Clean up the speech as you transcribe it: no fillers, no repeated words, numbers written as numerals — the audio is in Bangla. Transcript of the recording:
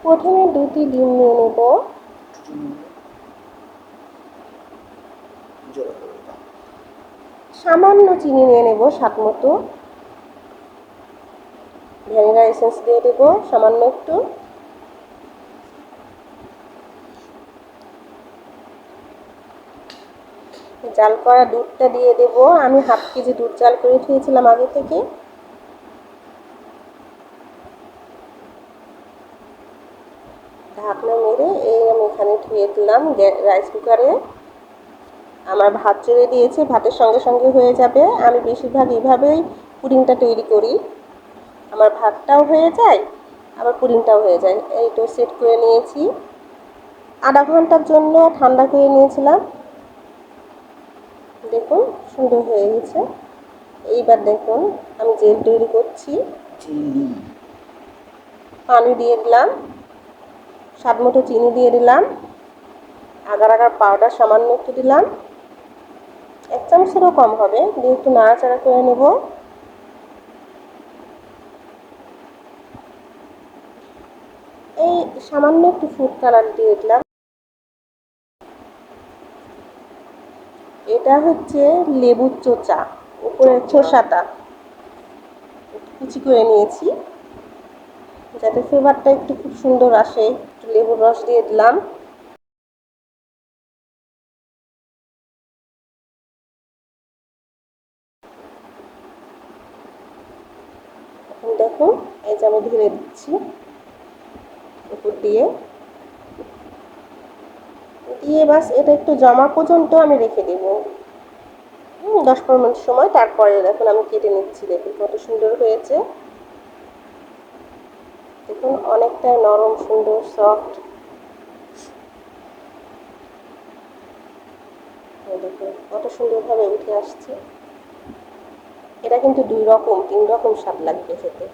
প্রথমে দুটি ডিম নিয়ে নেব, সামান্য চিনি নিয়ে নেব স্বাদ মতো, ভ্যানিলা এসেন্স দিয়ে দেব সামান্য একটু, জাল করা দুধটা দিয়ে দেব। আমি হাফ কেজি দুধ জাল করে রেখেছিলাম আগে থেকে। ঢাকনা মেরে আমি এখানে ধুয়ে দিলাম রাইস কুকারে। আমার ভাত চড়ে দিয়েছে, ভাতের সঙ্গে সঙ্গে হয়ে যাবে। আমি বেশিরভাগ এইভাবেই পুডিংটা তৈরি করি, আমার ভাতটাও হয়ে যায় আবার পুডিংটাও হয়ে যায়। এই তো সেট করে নিয়েছি, আধা ঘন্টার জন্য ঠান্ডা করে নিয়েছিলাম। দেখুন সুন্দর হয়ে গেছে। এইবার দেখুন আমি জেল তৈরি করছি। পানি দিয়ে দিলাম, স্বাদ মতো চিনি দিয়ে দিলাম, আগার আগার পাউডার সামান্য একটু দিলাম, 1 চামচেরও কম হবে, দিয়ে একটু নাড়াচাড়া করে নেব। এই সামান্য একটু ফুড কালার দিয়ে দিলাম। এটা হচ্ছে লেবুর চোচা, উপরের খোসাটা কুচি করে নিয়েছি যাতে ফ্লেভারটা একটু খুব সুন্দর আসে। একটু লেবুর রস দিয়ে দিলাম। এখন দেখুন এই যে আমি ঢেলে দিচ্ছি উপর দিয়ে বাস এটা একটু জমা পর্যন্ত আমি রেখে দেব 10-15 মিনিট সময়। তারপরে দেখুন আমি কেটে নিচ্ছি, দেখুন কত সুন্দর হয়েছে। দেখুন অনেকটাই নরম, সুন্দর, সফট। দেখুন কত সুন্দরভাবে উঠে আসছে। এটা কিন্তু 2 রকম 3 রকম স্বাদ লাগবে খেতে।